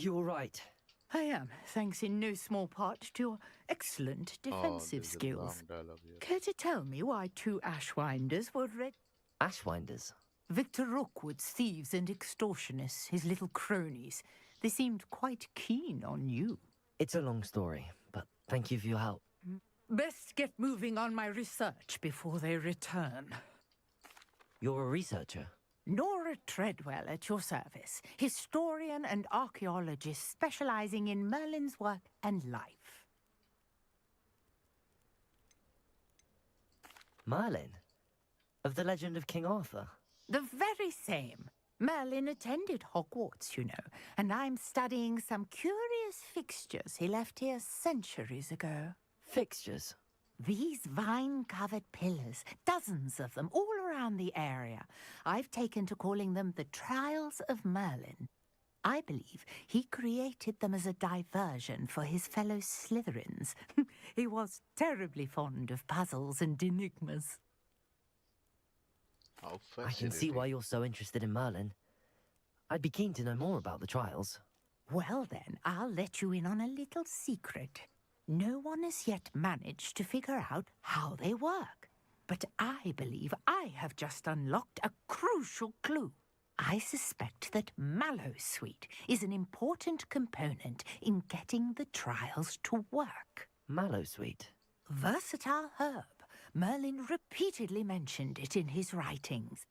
you all right? I am, thanks in no small part to your excellent defensive there's a skills. long dialogue here. Care to tell me why 2 Ashwinders were red? Ashwinders? Victor Rookwood's thieves and extortionists, his little cronies. They seemed quite keen on you. It's a long story, but thank you for your help. Best get moving on my research before they return. You're a researcher? Nora Treadwell at your service, historian and archaeologist specializing in Merlin's work and life. Merlin? Of the legend of King Arthur? The very same. Merlin attended Hogwarts, you know, and I'm studying some curious fixtures he left here centuries ago. Fixtures? These vine-covered pillars, dozens of them, all around the area. I've taken to calling them the Trials of Merlin. I believe he created them as a diversion for his fellow Slytherins. He was terribly fond of puzzles and enigmas. How I can see why you're so interested in Merlin. I'd be keen to know more about the trials. Well then, I'll let you in on a little secret. No one has yet managed to figure out how they work. But I believe I have just unlocked a crucial clue. I suspect that Mallowsweet is an important component in getting the trials to work. Mallowsweet? Versatile herb. Merlin repeatedly mentioned it in his writings.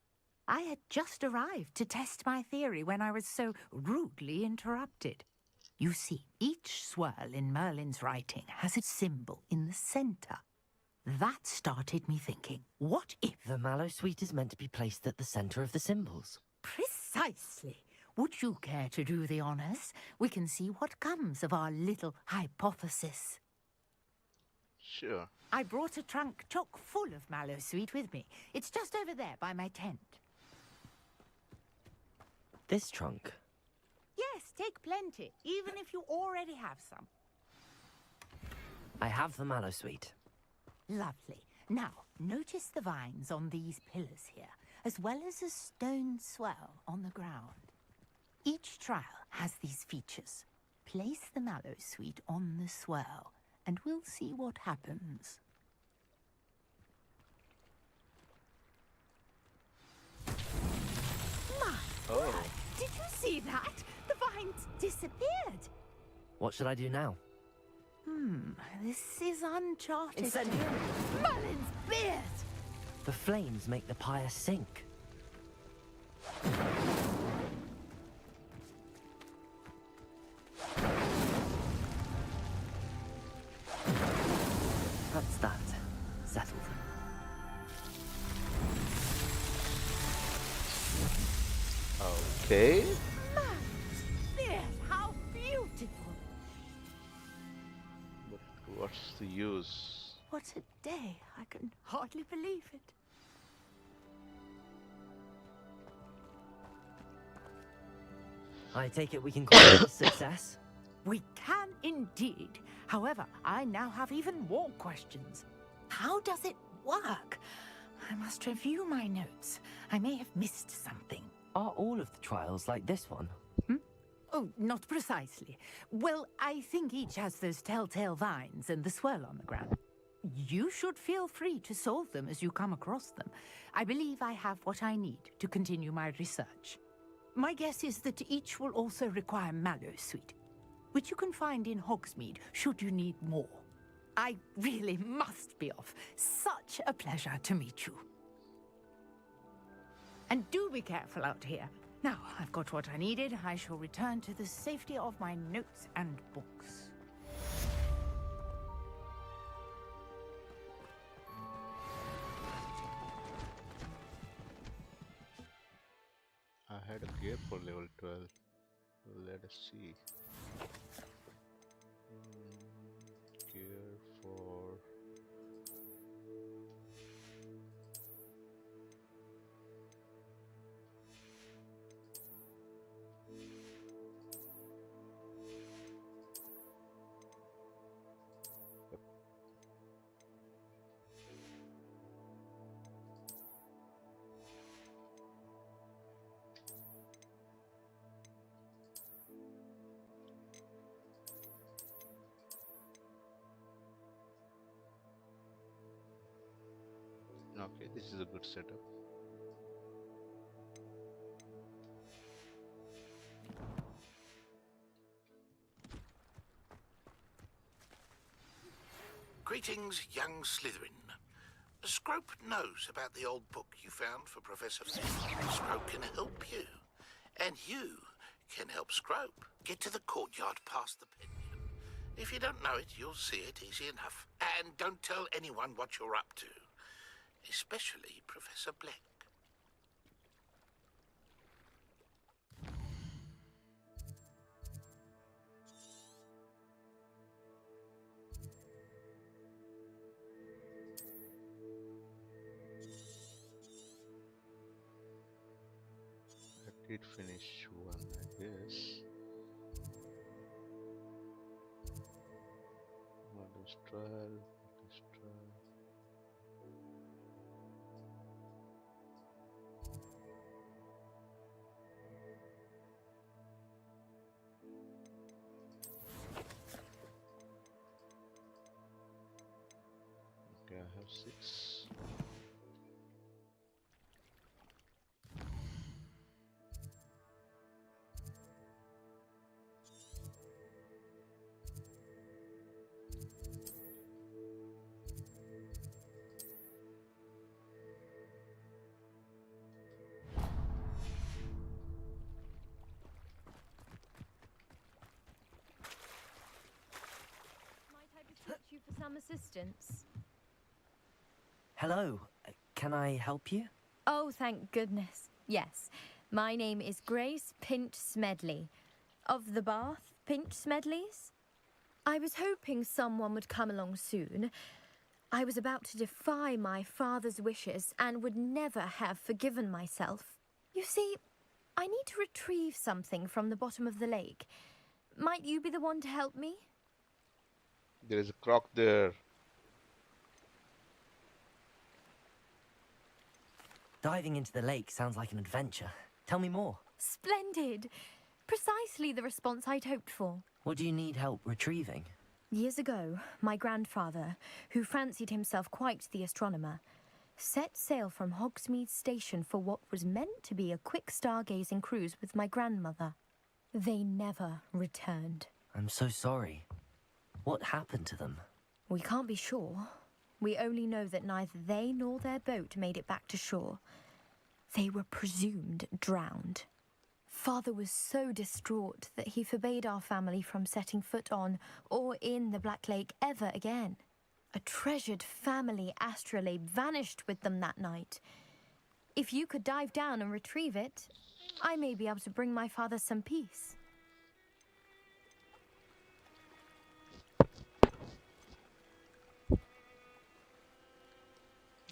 I had just arrived to test my theory when I was so rudely interrupted. You see, each swirl in Merlin's writing has a symbol in the center. That started me thinking, what if... The Mallowsweet is meant to be placed at the center of the symbols. Precisely. Would you care to do the honors? We can see what comes of our little hypothesis. Sure. I brought a trunk chock full of Mallowsweet with me. It's just over there by my tent. This trunk? Yes, take plenty, even if you already have some. I have the Mallowsweet. Lovely. Now, notice the vines on these pillars here, as well as a stone swell on the ground. Each trial has these features. Place the Mallowsweet on the swell, and we'll see what happens. My word! Did you see that? The vines disappeared. What should I do now? This is uncharted. It's Merlin's beard! The flames make the pyre sink. That's that. Settled. Okay. Merlin's beard! How beautiful! But what's the use? What a day. I can hardly believe it. I take it we can call it a success? We can indeed. However, I now have even more questions. How does it work? I must review my notes. I may have missed something. Are all of the trials like this one? Oh, not precisely. Well, I think each has those telltale vines and the swirl on the ground. You should feel free to solve them as you come across them. I believe I have what I need to continue my research. My guess is that each will also require Mallowsweet, which you can find in Hogsmeade should you need more. I really must be off. Such a pleasure to meet you. And do be careful out here. Now, I've got what I needed. I shall return to the safety of my notes and books. I had a gear for level 12. Let us see. Gear for... Okay, this is a good setup. Greetings, young Slytherin. Scrope knows about the old book you found for Professor Flitwick. Scrope can help you. And you can help Scrope. Get to the courtyard past the pendulum. If you don't know it, you'll see it easy enough. And don't tell anyone what you're up to. Especially Professor Black. I did finish one, I guess. Merlin's Trial, Merlin's Trial. Okay, I have 6. Might I beseech you for some assistance? Hello. Can I help you? Oh, thank goodness. Yes. My name is Grace Pinch Smedley. Of the Bath Pinch Smedleys? I was hoping someone would come along soon. I was about to defy my father's wishes and would never have forgiven myself. You see, I need to retrieve something from the bottom of the lake. Might you be the one to help me? There is a croc there. Diving into the lake sounds like an adventure. Tell me more. Splendid! Precisely the response I'd hoped for. What do you need help retrieving? Years ago, my grandfather, who fancied himself quite the astronomer, set sail from Hogsmeade Station for what was meant to be a quick stargazing cruise with my grandmother. They never returned. I'm so sorry. What happened to them? We can't be sure. We only know that neither they nor their boat made it back to shore. They were presumed drowned. Father was so distraught that he forbade our family from setting foot on or in the Black Lake ever again. A treasured family astrolabe vanished with them that night. If you could dive down and retrieve it, I may be able to bring my father some peace.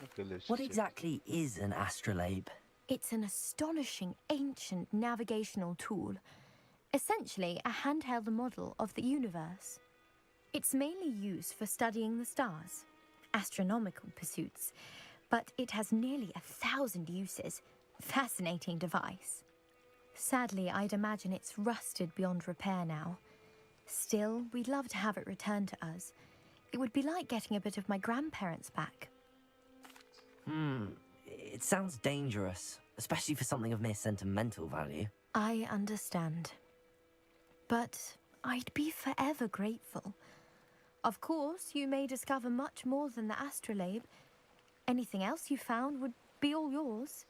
Okay, let's What check. exactly is an astrolabe? It's an astonishing ancient navigational tool, essentially a handheld model of the universe. It's mainly used for studying the stars, astronomical pursuits, but it has nearly 1,000 uses. Fascinating device. Sadly, I'd imagine it's rusted beyond repair now. Still, we'd love to have it returned to us. It would be like getting a bit of my grandparents back. It sounds dangerous, especially for something of mere sentimental value. I understand. But I'd be forever grateful. Of course, you may discover much more than the astrolabe. Anything else you found would be all yours.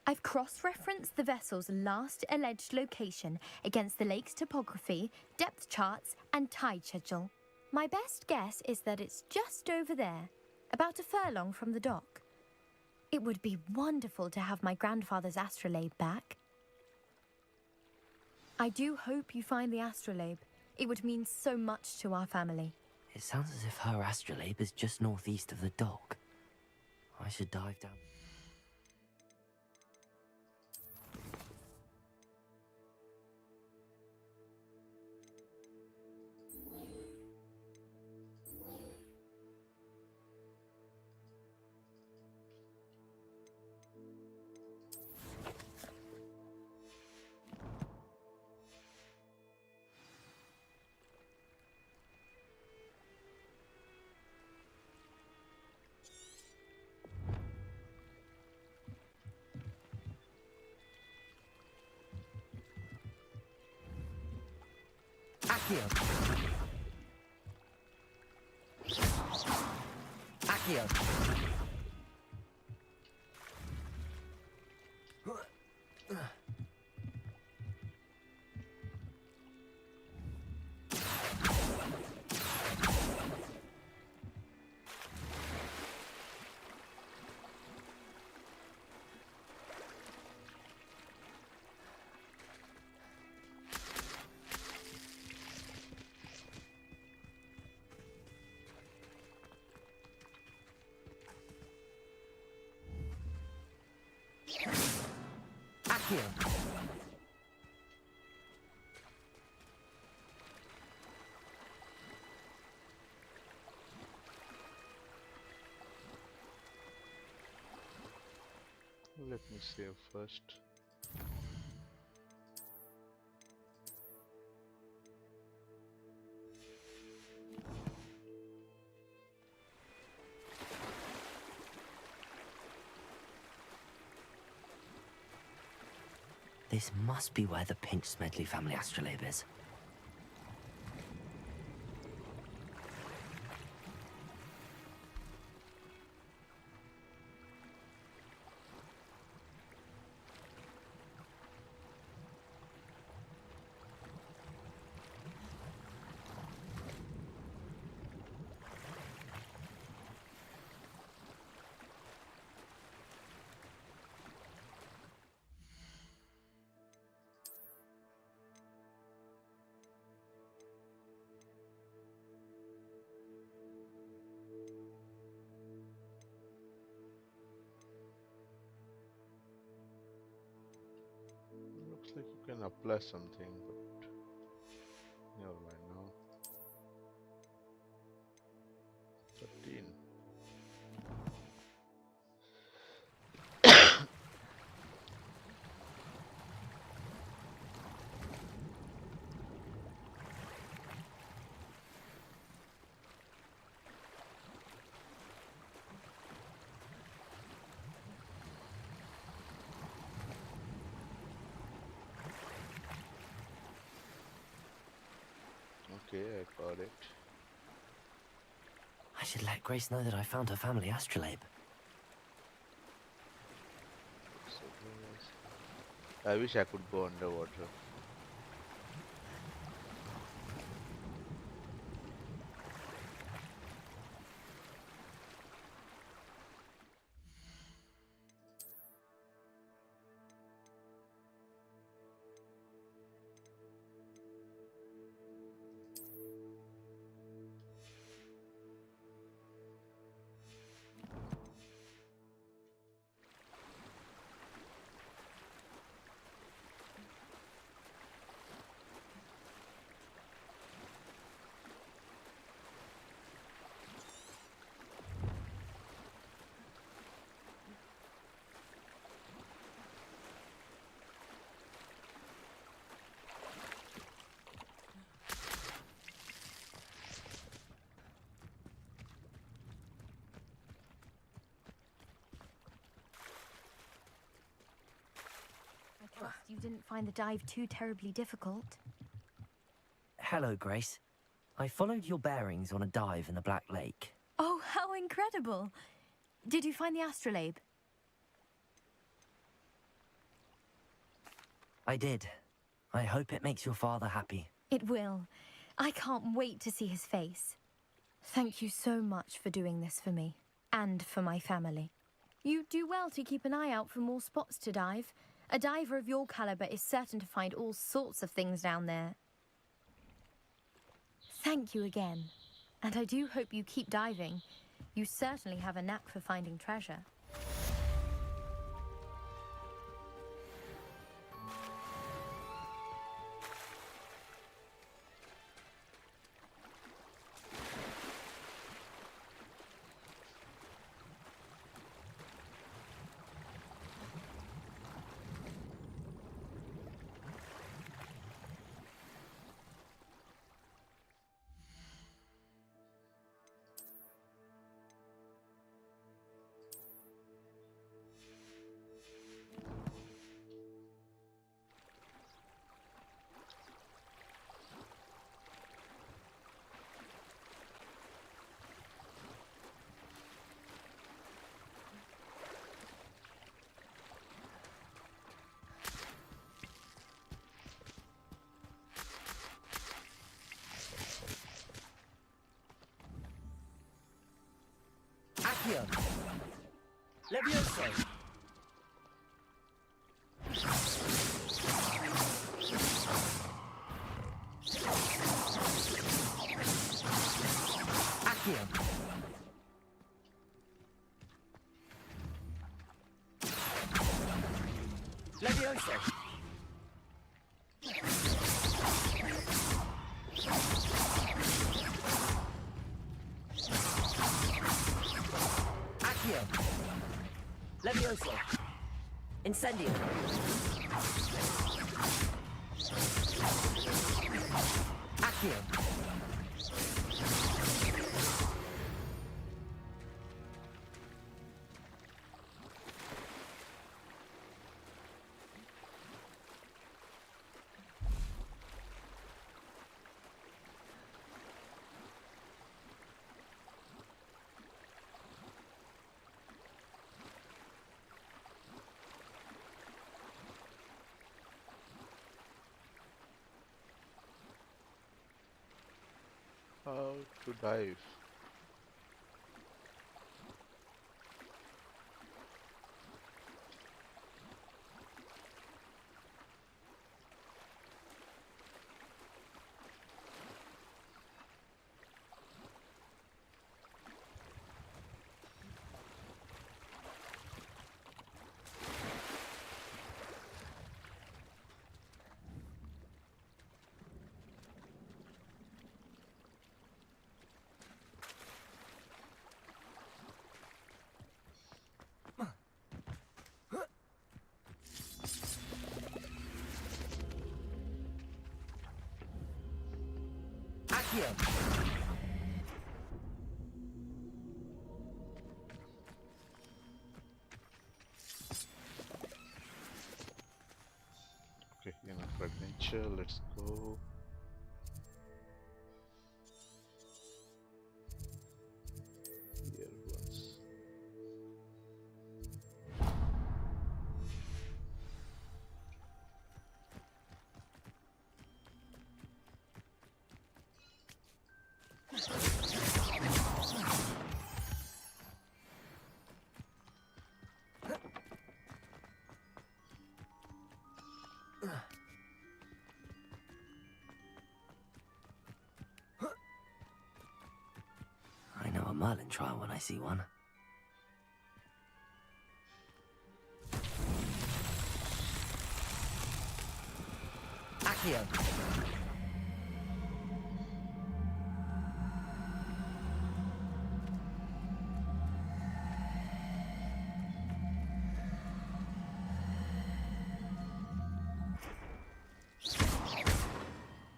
I've cross-referenced the vessel's last alleged location against the lake's topography, depth charts, and tide schedule. My best guess is that it's just over there, about a furlong from the dock. It would be wonderful to have my grandfather's astrolabe back. I do hope you find the astrolabe. It would mean so much to our family. It sounds as if her astrolabe is just northeast of the dock. I should dive down. Accio. Accio. Accio. Let me save first. This must be where the Pinch Smedley family astrolabe is. Looks like you can apply something, but never mind now. 13. Okay, I got it. I should let Grace know that I found her family astrolabe. So nice. I wish I could go underwater. I trust you didn't find the dive too terribly difficult. Hello, Grace. I followed your bearings on a dive in the Black Lake. Oh, how incredible! Did you find the astrolabe? I did. I hope it makes your father happy. It will. I can't wait to see his face. Thank you so much for doing this for me, and for my family. You do well to keep an eye out for more spots to dive. A diver of your caliber is certain to find all sorts of things down there. Thank you again. And I do hope you keep diving. You certainly have a knack for finding treasure. Accio. Levioso. Accio. Levioso. Accio. Levioso. Incendio. Accio. How to dive? Accio. Okay, enough adventure. Let's go. Here once. I know a Merlin Trial when I see one. Accio.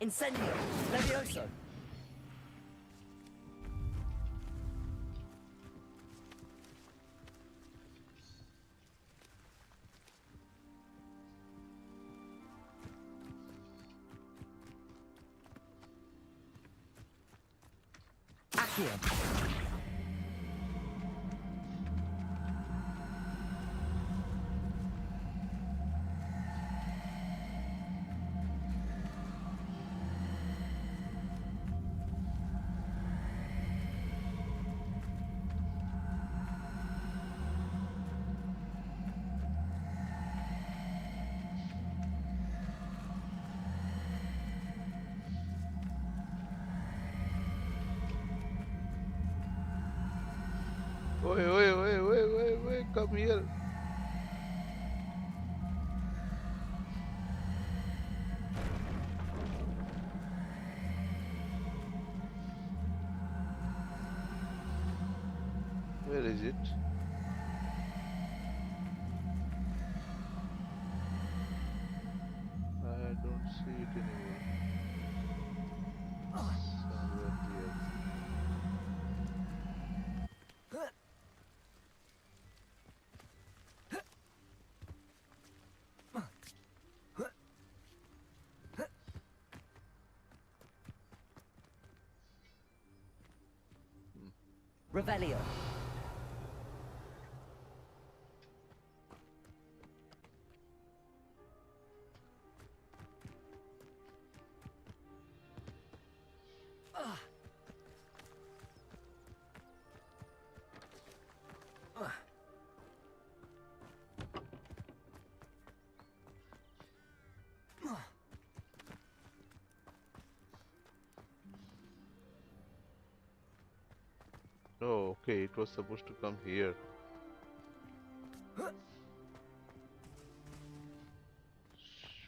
Incendio. Levioso. Accio. Wait, come here. Where is it? I don't see it anymore. Somewhere here. Revelio. Okay, it was supposed to come here.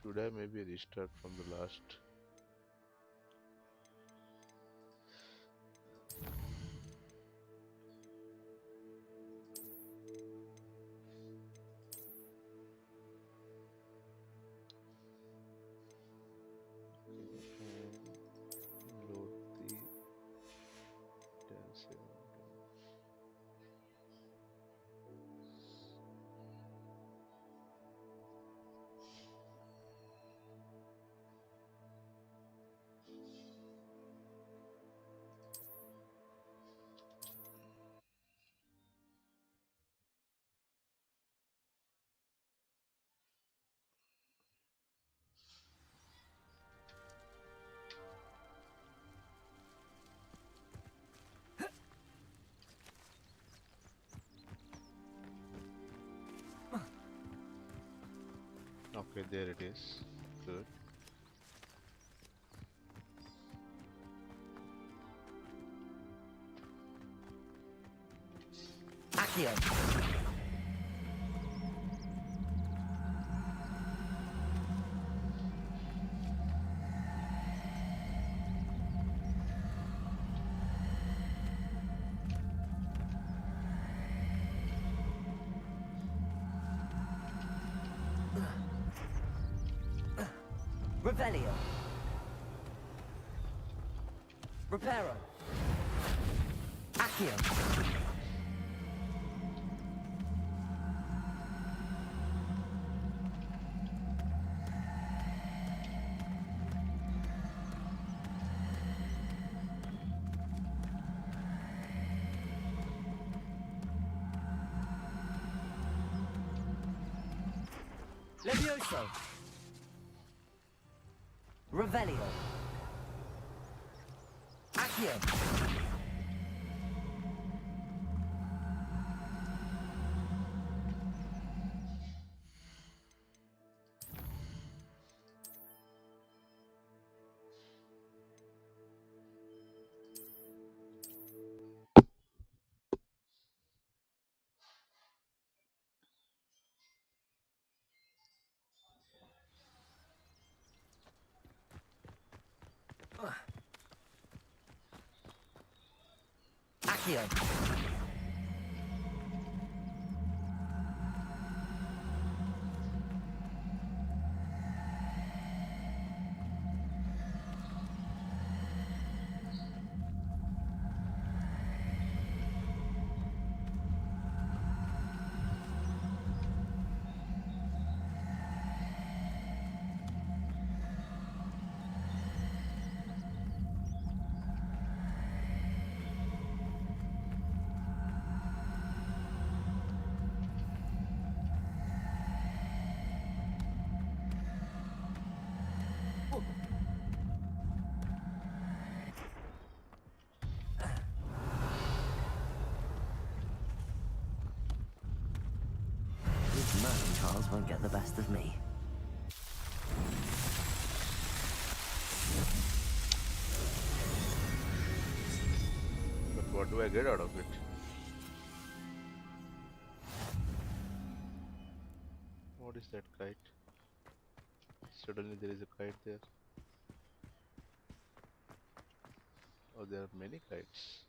Should I maybe restart from the last? And load the 10 Okay, there it is. Good. Accio! Revelio! Reparo! Accio! Levioso! Revelio! Accio! Accio! These Merlin Trials won't get the best of me. But what do I get out of it? What is that kite? Suddenly there is a kite there. Oh, there are many kites.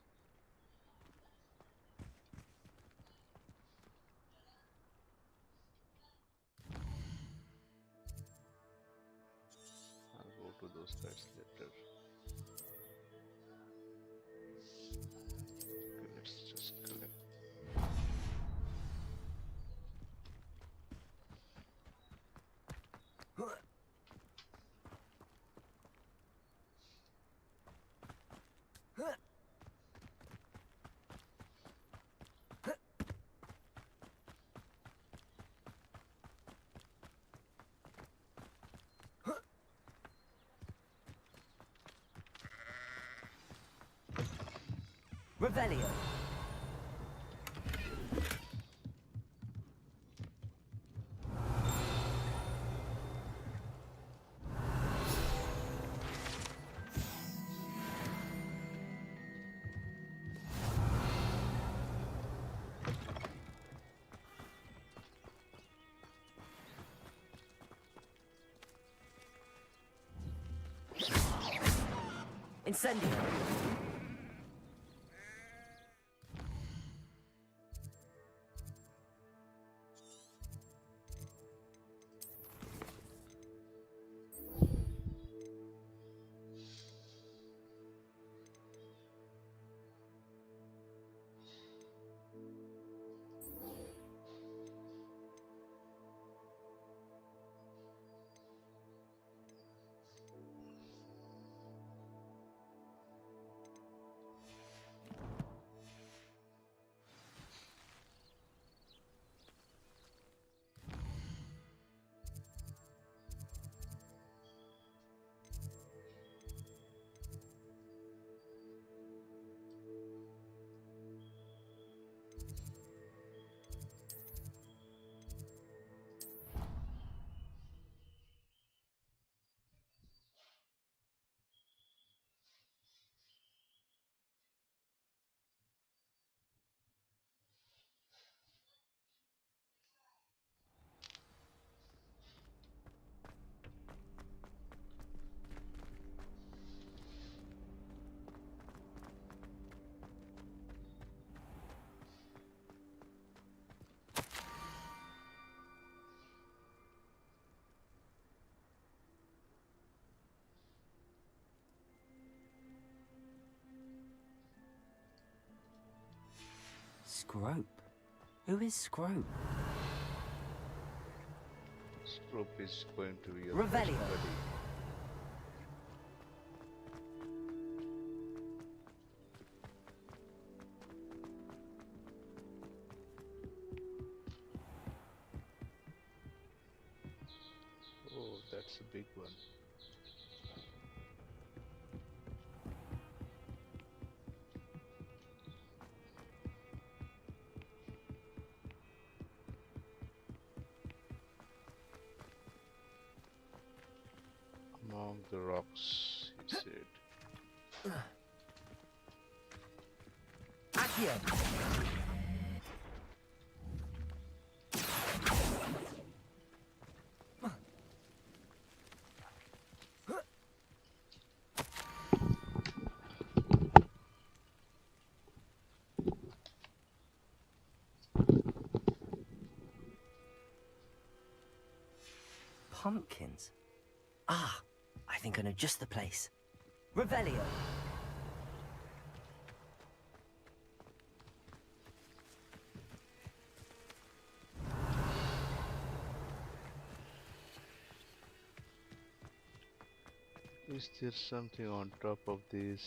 I'll go to those kites later. Okay, let's just collect. Revelio! Incendio! Scrope? Who is Scrope? Scrope is going to be your Revelio. best buddy. Oh, that's a big one. Among the rocks, he said. Accio! Pumpkins? Ah, I think I know just the place. Revelio! Is there something on top of this?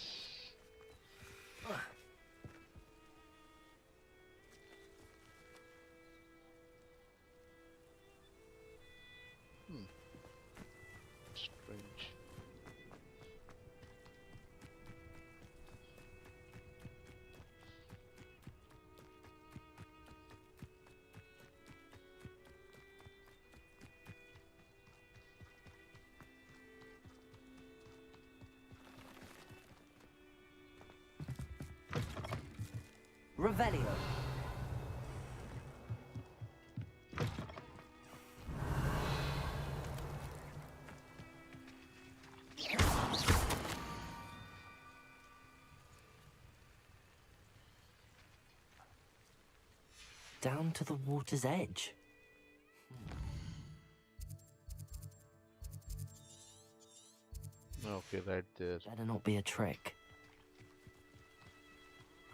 Strange. Revelio! Down to the water's edge. Okay, right there. Better not be a trick.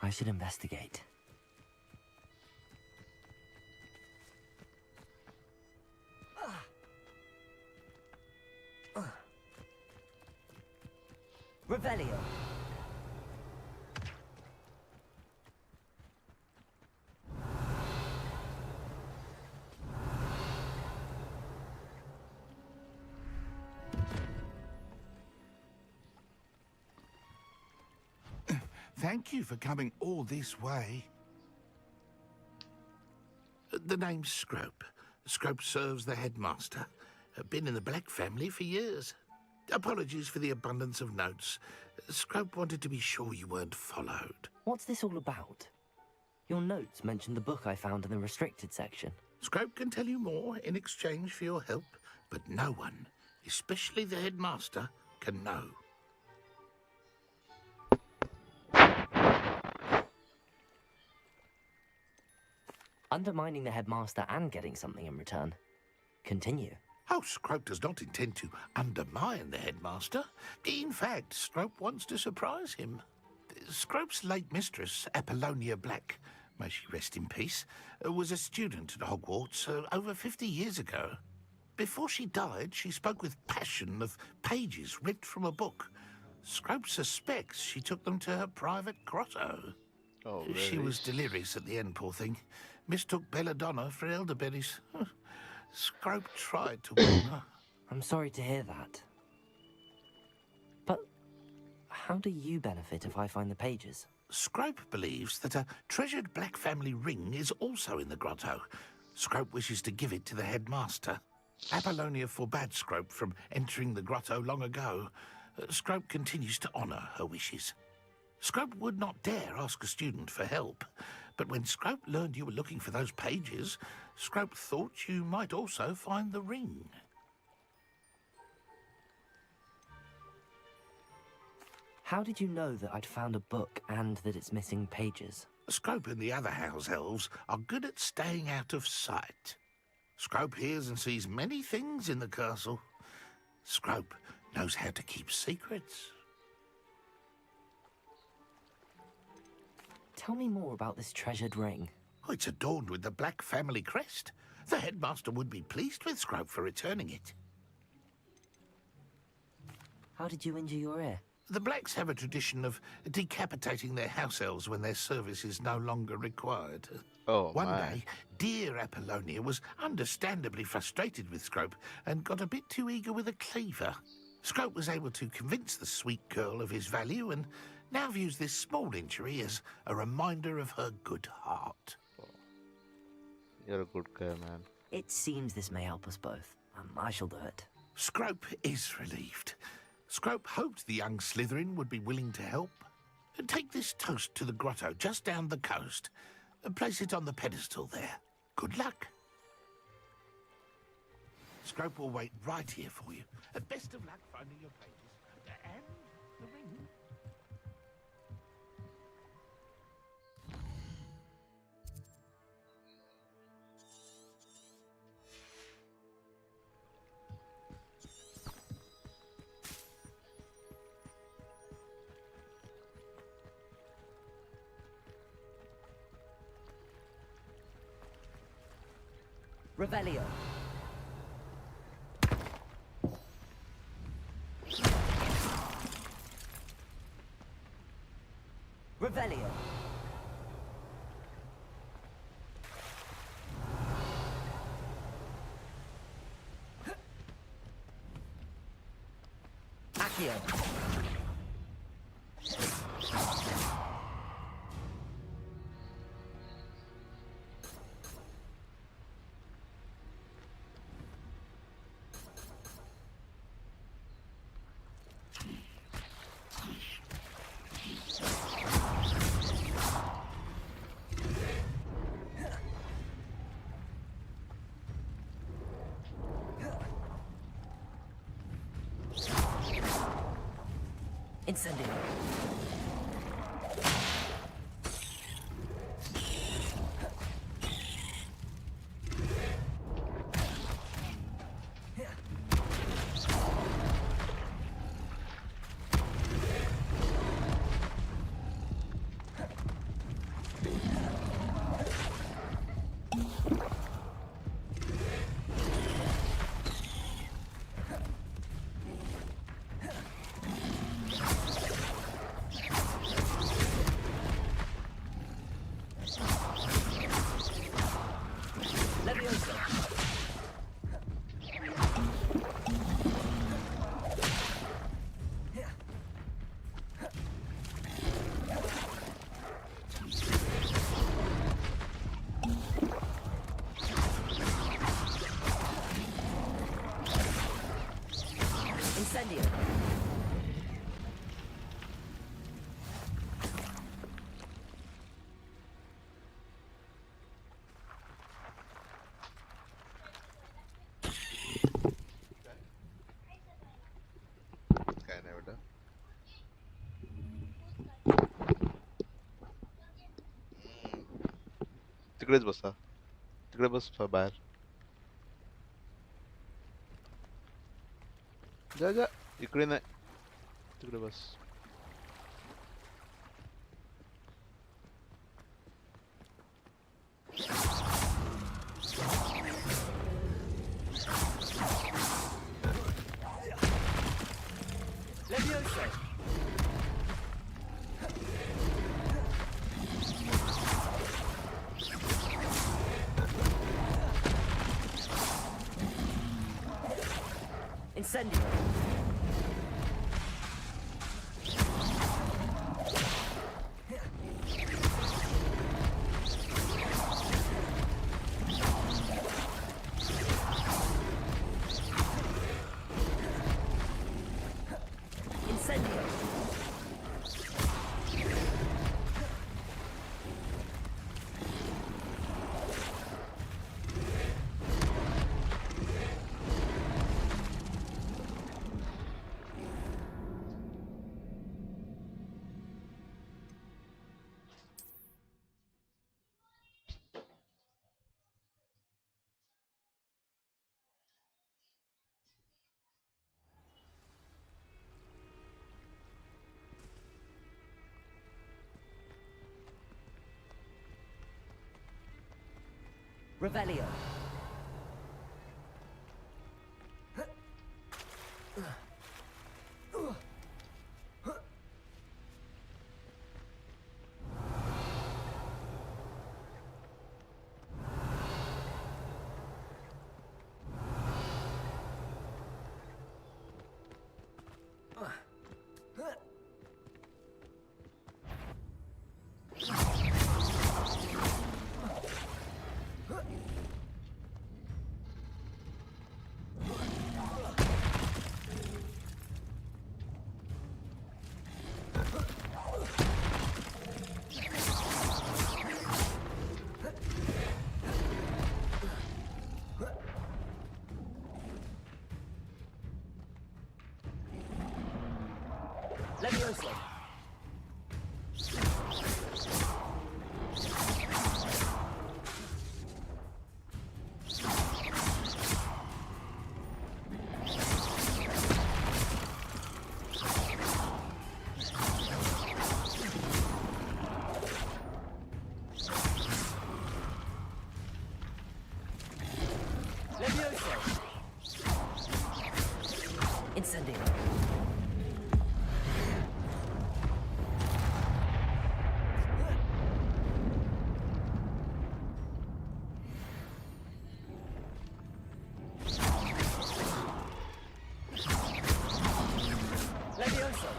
I should investigate. Revelio! Thank you for coming all this way. The name's Scrope. Scrope serves the headmaster. Been in the Black family for years. Apologies for the abundance of notes. Scrope wanted to be sure you weren't followed. What's this all about? Your notes mentioned the book I found in the restricted section. Scrope can tell you more in exchange for your help, but no one, especially the headmaster, can know. undermining the headmaster and getting something in return. Continue. Oh, Scrope does not intend to undermine the headmaster. In fact, Scrope wants to surprise him. Scrope's late mistress, Apollonia Black, may she rest in peace, was a student at Hogwarts over 50 years ago. Before she died, she spoke with passion of pages ripped from a book. Scrope suspects she took them to her private grotto. Oh, She really? was delirious at the end, poor thing. Mistook belladonna for elderberries. Scrope tried to warn her. I'm sorry to hear that. But how do you benefit if I find the pages? Scrope believes that a treasured Black family ring is also in the grotto. Scrope wishes to give it to the headmaster. Apollonia forbade Scrope from entering the grotto long ago. Scrope continues to honour her wishes. Scrope would not dare ask a student for help, but when Scrope learned you were looking for those pages, Scrope thought you might also find the ring. How did you know that I'd found a book and that it's missing pages? Scrope and the other house elves are good at staying out of sight. Scrope hears and sees many things in the castle. Scrope knows how to keep secrets. Tell me more about this treasured ring. Oh, it's adorned with the Black family crest. The headmaster would be pleased with Scrope for returning it. How did you injure your ear? The Blacks have a tradition of decapitating their house elves when their service is no longer required. Oh, One my. day, dear Apollonia was understandably frustrated with Scrope and got a bit too eager with a cleaver. Scrope was able to convince the sweet girl of his value and now views this small injury as a reminder of her good heart. You're a good guy, man. It seems this may help us both. I shall do it. Scrope is relieved. Scrope hoped the young Slytherin would be willing to help. Take this toast to the grotto just down the coast and place it on the pedestal there. Good luck. Scrope will wait right here for you. Best of luck finding your pages. And the ring. Revelio. Revelio. Accio. Incendio. Incendio. काय नाही बेटा. तिकडेच बसा. तिकडे बस बाहेर. जा जा, इकडे नाही, तिकडे बस. Levioso! Incendio! Incendio! Revelio. Levioso! Levioso! Incendio! Levioso!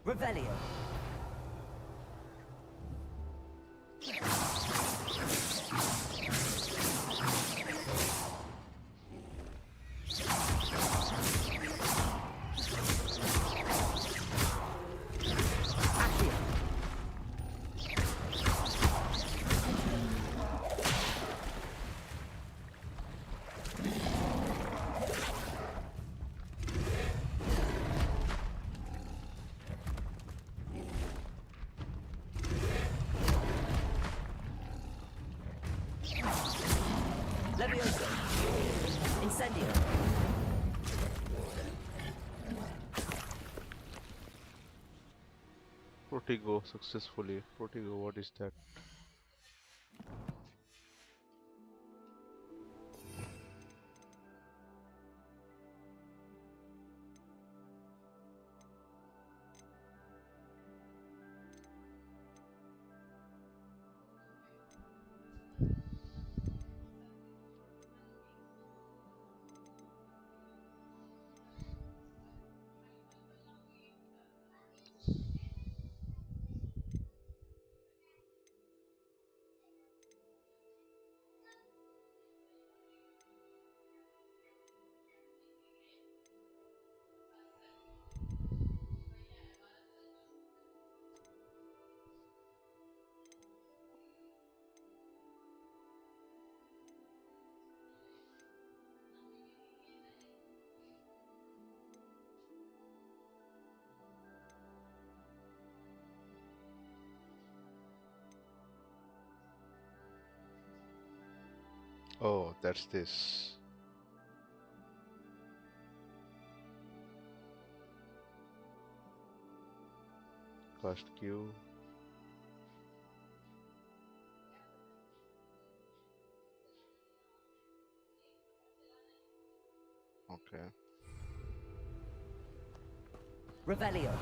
Revelio. Levioso. Incendio. Protego successfully. Protego, what is that? Oh, that's this. Cost queue. Okay. Revelio.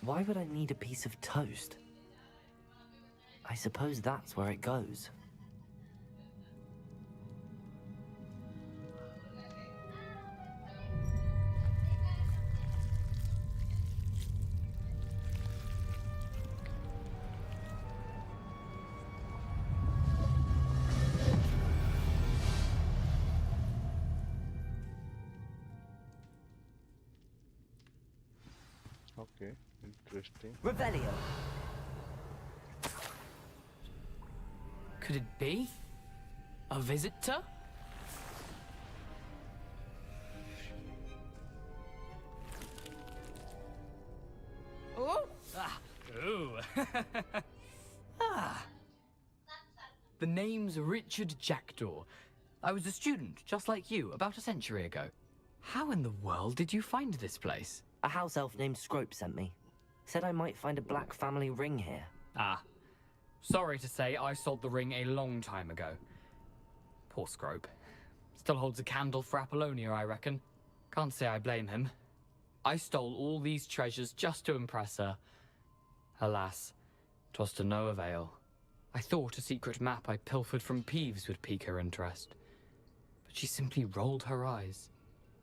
Why would I need a piece of toast? I suppose that's where it goes. Okay. Interesting. Revelio. Could it be? A visitor? Oh! Ah! Ooh! Ah! The name's Richard Jackdaw. I was a student, just like you, about a century ago. How in the world did you find this place? A house elf named Scrope sent me. Said I might find a black family ring here. Ah. Sorry to say, I sold the ring a long time ago. Poor Scrope. Still holds a candle for Apollonia, I reckon. Can't say I blame him. I stole all these treasures just to impress her. Alas, 'twas to no avail. I thought a secret map I pilfered from Peeves would pique her interest. But she simply rolled her eyes.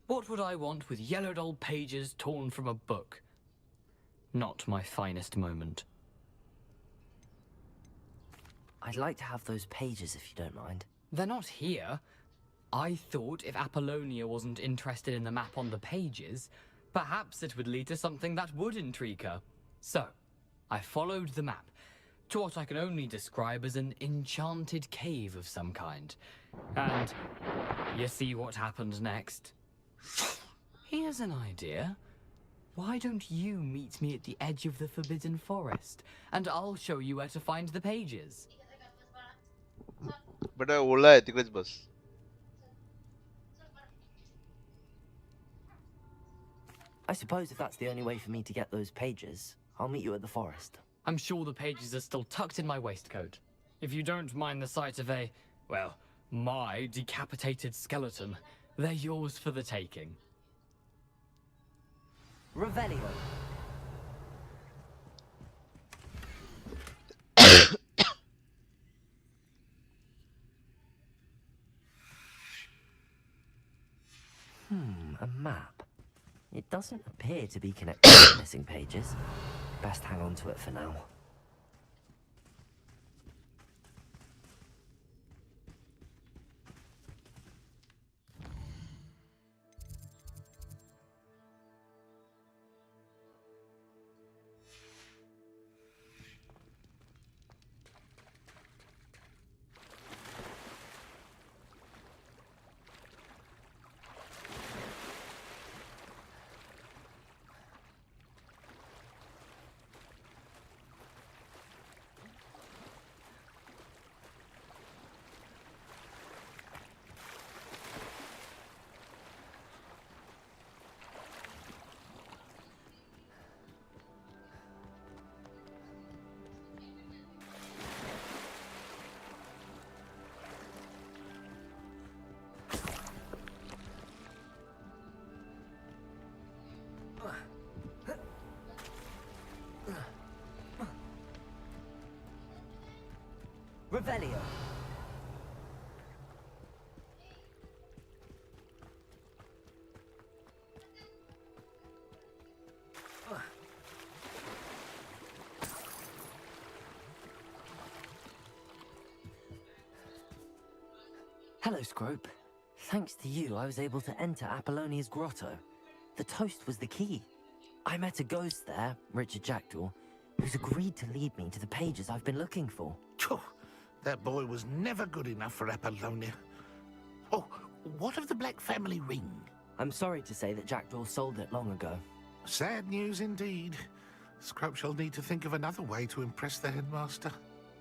What would I want with yellowed old pages torn from a book? Not my finest moment. I'd like to have those pages if you don't mind. They're not here. I thought if Apollonia wasn't interested in the map on the pages, perhaps it would lead to something that would intrigue her. So, I followed the map to what I can only describe as an enchanted cave of some kind. And you see what happened next? Here's an idea. Why don't you meet me at the edge of the Forbidden Forest, and I'll show you where to find the pages. बेटा ओला है तिकच बस. I suppose if that's the only way for me to get those pages, I'll meet you at the forest. I'm sure the pages are still tucked in my waistcoat. If you don't mind the sight of a, well, my decapitated skeleton, they're yours for the taking. Revelio. A map. It doesn't appear to be connected to the missing pages. Best hang on to it for now. Revelio. Hello, Scrope. Thanks to you, I was able to enter Apollonia's grotto. The toast was the key. I met a ghost there, Richard Jackdaw, who's agreed to lead me to the pages I've been looking for. Phew, that boy was never good enough for Apollonia. Oh, what of the Black family ring? I'm sorry to say that Jackdaw sold it long ago. Sad news indeed. Scrope shall need to think of another way to impress the headmaster.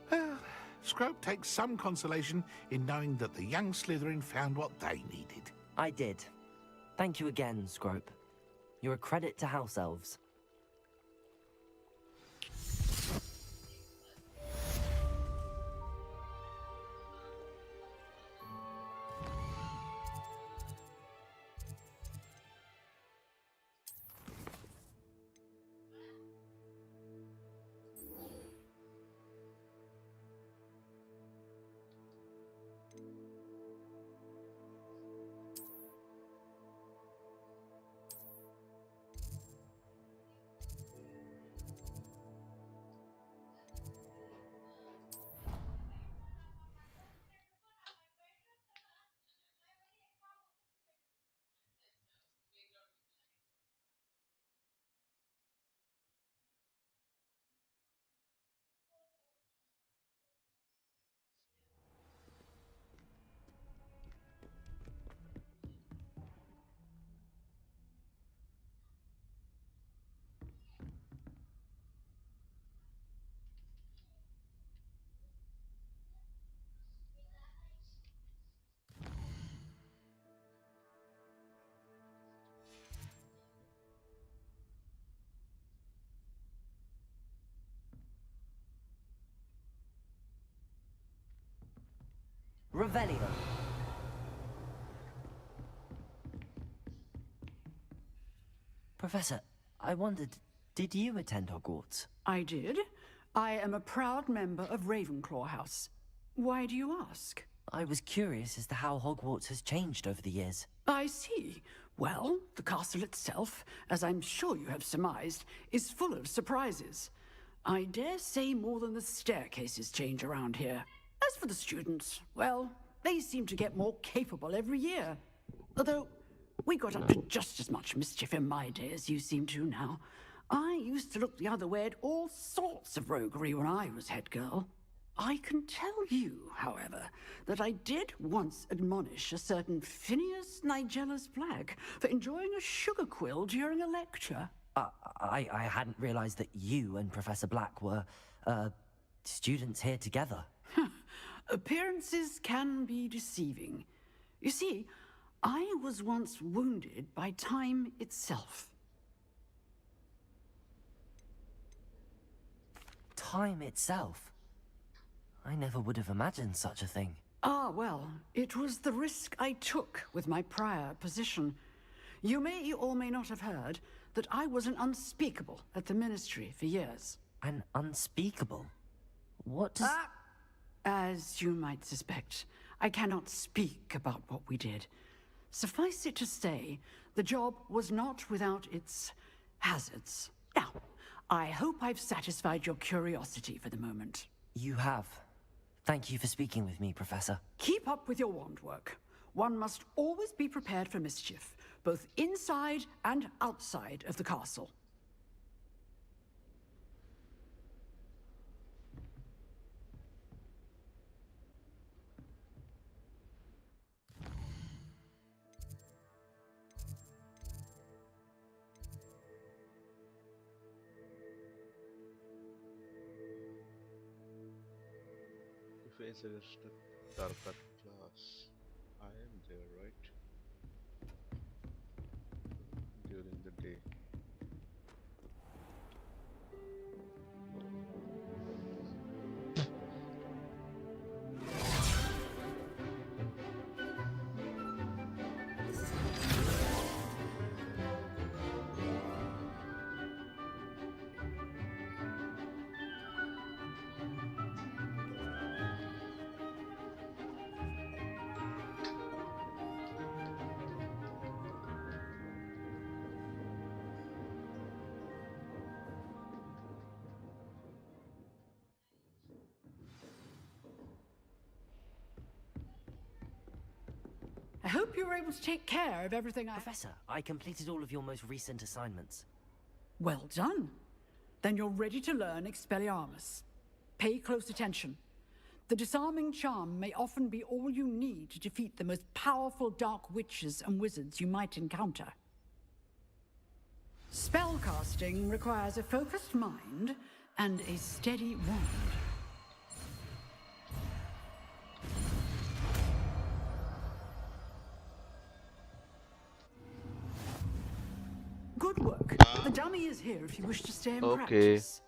Well, Scrope takes some consolation in knowing that the young Slytherin found what they needed. I did. Thank you again, Scrope. You're a credit to House Elves. Revelio. Professor, I wondered, did you attend Hogwarts? I did. I am a proud member of Ravenclaw House. Why do you ask? I was curious as to how Hogwarts has changed over the years. I see. Well, the castle itself, as I'm sure you have surmised, is full of surprises. I dare say more than the staircases change around here. As for the students, well, they seem to get more capable every year. Although, we got up to just as much mischief in my day as you seem to now. I used to look the other way at all sorts of roguery when I was head girl. I can tell you, however, that I did once admonish a certain Phineas Nigellus Black for enjoying a sugar quill during a lecture. I hadn't realized that you and Professor Black were, students here together. Appearances can be deceiving. You see, I was once wounded by time itself. Time itself? I never would have imagined such a thing. Ah, well, it was the risk I took with my prior position. You may or may not have heard that I was an unspeakable at the Ministry for years. An unspeakable? What does... As you might suspect, I cannot speak about what we did. Suffice it to say, the job was not without its hazards. Now, I hope I've satisfied your curiosity for the moment. You have. Thank you for speaking with me, Professor. Keep up with your wand work. One must always be prepared for mischief, both inside and outside of the castle. Face against the dark art class. I am there, right? During the day. hope you were able to take care of everything I... Professor, I completed all of your most recent assignments. Well done. Then you're ready to learn Expelliarmus. Pay close attention. The disarming charm may often be all you need to defeat the most powerful dark witches and wizards you might encounter. Spellcasting requires a focused mind and a steady wand. Good work. The dummy is here if you wish to stay and Okay. practice.